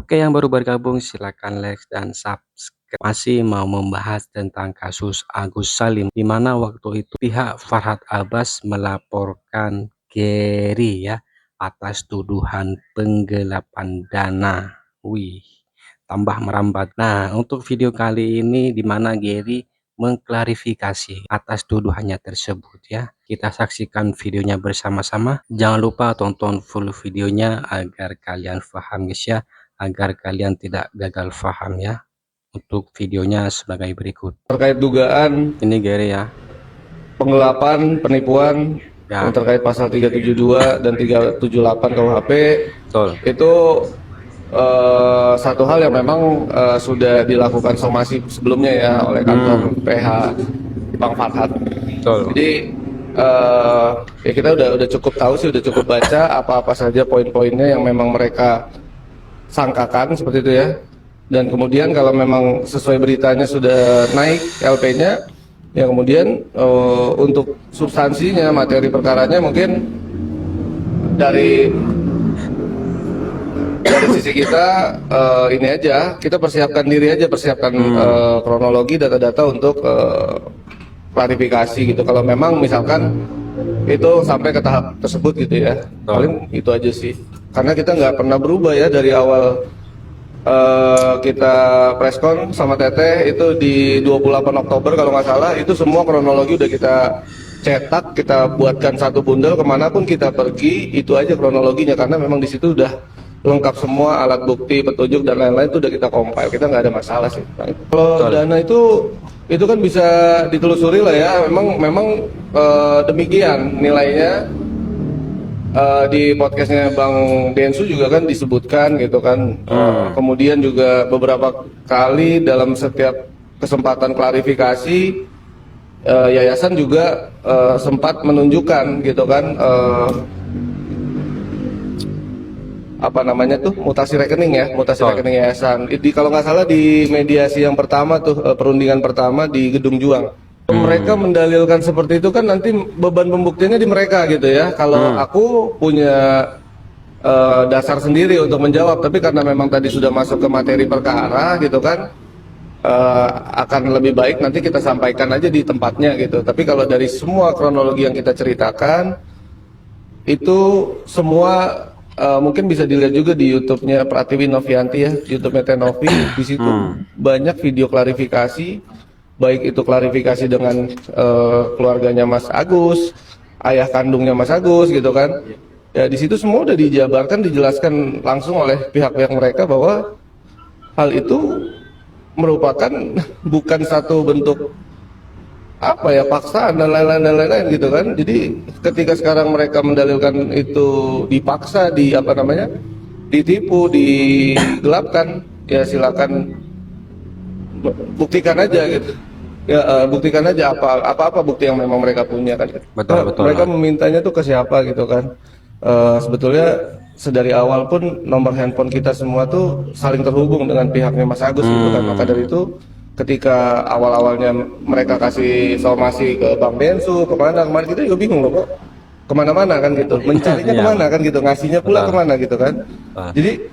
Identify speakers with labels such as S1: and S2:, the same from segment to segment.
S1: Oke, yang baru bergabung silakan like dan subscribe. Masih mau membahas tentang kasus Agus Salim, di mana waktu itu pihak Farhad Abbas melaporkan Gary ya atas tuduhan penggelapan dana. Wih, tambah merambat. Nah, untuk video kali ini di mana Gary mengklarifikasi atas tuduhannya tersebut ya. Kita saksikan videonya bersama-sama. Jangan lupa tonton full videonya agar kalian paham guys ya, agar kalian tidak gagal paham ya. Untuk videonya sebagai berikut.
S2: Terkait dugaan
S1: Ini Gary ya.
S2: penggelapan, penipuan
S1: Ya,
S2: yang terkait pasal 372 dan 378 KUHP
S1: betul.
S2: itu satu hal yang memang sudah dilakukan somasi sebelumnya ya oleh kantor PH Bang Farhad.
S1: Betul.
S2: Jadi ya kita udah cukup tahu sih, udah cukup baca apa-apa saja poin-poinnya yang memang mereka sangkakan seperti itu ya. Dan kemudian kalau memang sesuai beritanya sudah naik LP-nya, ya kemudian untuk substansinya, materi perkaranya mungkin dari sisi kita ini aja, kita persiapkan diri aja, persiapkan kronologi, data-data untuk klarifikasi gitu. Kalau memang misalkan itu sampai ke tahap tersebut gitu ya, paling itu aja sih. Karena kita nggak pernah berubah ya dari awal. Kita preskon sama Teteh itu di 28 Oktober kalau nggak salah, itu semua kronologi udah kita cetak, kita buatkan satu bundel, kemanapun kita pergi itu aja kronologinya, karena memang di situ udah lengkap semua alat bukti, petunjuk dan lain-lain itu udah kita compile, kita nggak ada masalah sih. Nah, kalau dana itu kan bisa ditelusuri lah ya, memang demikian nilainya. Di podcastnya Bang Densu juga kan disebutkan gitu kan. Kemudian juga beberapa kali dalam setiap kesempatan klarifikasi yayasan juga sempat menunjukkan gitu kan apa namanya tuh, mutasi rekening ya, mutasi rekening yayasan. Kalau nggak salah di mediasi yang pertama tuh, perundingan pertama di Gedung Juang. Mereka mendalilkan seperti itu kan, nanti beban pembuktiannya di mereka gitu ya. Kalau aku punya dasar sendiri untuk menjawab, tapi karena memang tadi sudah masuk ke materi perkara gitu kan, akan lebih baik nanti kita sampaikan aja di tempatnya gitu. Tapi kalau dari semua kronologi yang kita ceritakan itu semua mungkin bisa dilihat juga di YouTube-nya Pratiwi Novianti ya, YouTube-nya Tenovi. Di situ banyak video klarifikasi, baik itu klarifikasi dengan keluarganya Mas Agus, ayah kandungnya Mas Agus gitu kan. Ya di situ semua udah dijabarkan, dijelaskan langsung oleh pihak-pihak mereka bahwa hal itu merupakan bukan satu bentuk apa ya, paksaan dan lain-lain gitu kan. Jadi ketika sekarang mereka mendalilkan itu dipaksa, ditipu, digelapkan, ya silakan buktikan aja gitu ya. Buktikan aja apa bukti yang memang mereka punya kan.
S1: Betul.
S2: Mereka memintanya tuh ke siapa gitu kan. Sebetulnya sedari awal pun nomor handphone kita semua tuh saling terhubung dengan pihaknya Mas Agus gitu kan. Maka dari itu ketika awal-awalnya mereka kasih somasi ke Bang Densu kemana kita juga bingung loh kok kemana-mana kan gitu, mencarinya kemana kan gitu, ngasihnya pula kemana gitu kan. Jadi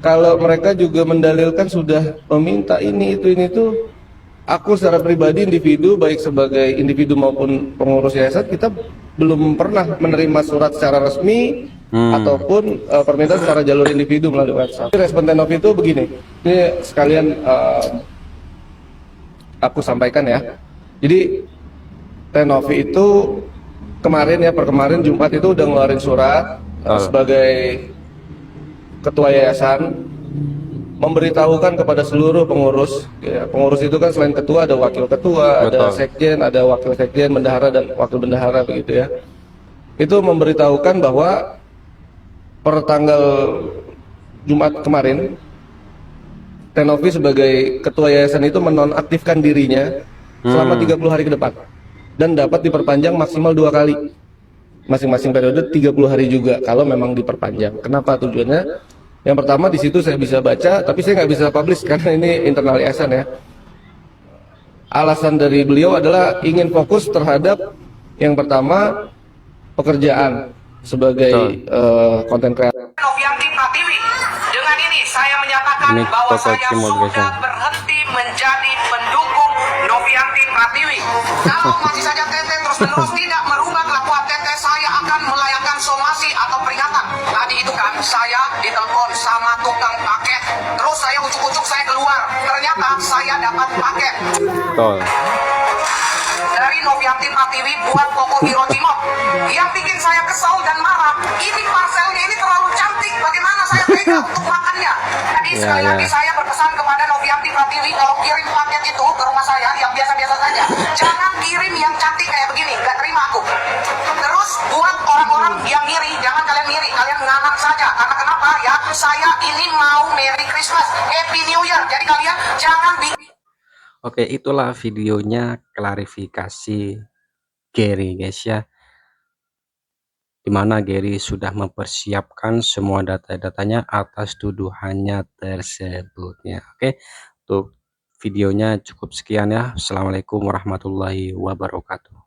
S2: kalau mereka juga mendalilkan sudah meminta ini itu, aku secara pribadi individu, baik sebagai individu maupun pengurus yayasan, kita belum pernah menerima surat secara resmi ataupun permintaan secara jalur individu melalui WhatsApp. Respon Tenovi itu begini, ini sekalian aku sampaikan ya. Jadi Tenovi itu kemarin Jumat itu udah ngeluarin surat sebagai ketua yayasan, memberitahukan kepada seluruh pengurus ya. Pengurus itu kan selain ketua ada wakil ketua, ada sekjen, ada wakil sekjen, bendahara dan wakil bendahara begitu ya. Itu memberitahukan bahwa per tanggal Jumat kemarin Tenovi sebagai ketua yayasan itu menonaktifkan dirinya selama 30 hari ke depan dan dapat diperpanjang maksimal 2 kali. Masing-masing periode 30 hari juga kalau memang diperpanjang. Kenapa tujuannya? Yang pertama di situ saya bisa baca, tapi saya nggak bisa publish karena ini internal yayasan ya. Alasan dari beliau adalah ingin fokus terhadap yang pertama pekerjaan sebagai konten kreator.
S3: Novianti Pratiwi dengan ini saya menyatakan
S1: Ini
S3: bahwa
S1: toko
S3: saya
S1: Cimol, guys,
S3: sudah
S1: ya.
S3: berhenti menjadi pendukung Novianti Pratiwi. Kalau masih saja Tete terus-menerus tidak merubah kelakuan Tete, saya akan melayangkan somasi atau peringatan. Tadi itu kan saya ditelepon sama tukang paket, terus saya ucuk-ucuk saya keluar. Ternyata saya dapat paket
S1: Betul.
S3: dari Novianti Pratiwi buat Koko Hiro Cimol. Yang bikin saya kesal dan marah, ini parcelnya ini terlalu cantik, bagaimana saya tega untuk makannya. Jadi sekali lagi saya berpesan kepada Novianti Pratiwi, kalau kirim paket itu ke rumah saya yang biasa-biasa saja, jangan kirim yang cantik kayak begini, gak terima aku. Terus buat orang-orang yang ngiri, jangan kalian ngiri, kalian nganak saja. Karena kenapa ya, saya ini mau Merry Christmas, Happy New Year, jadi kalian jangan bikin.
S1: Oke, itulah videonya klarifikasi Gary, guys, ya, dimana Gary sudah mempersiapkan semua data-datanya atas tuduhannya tersebutnya. Oke, untuk videonya cukup sekian ya. Assalamualaikum warahmatullahi wabarakatuh.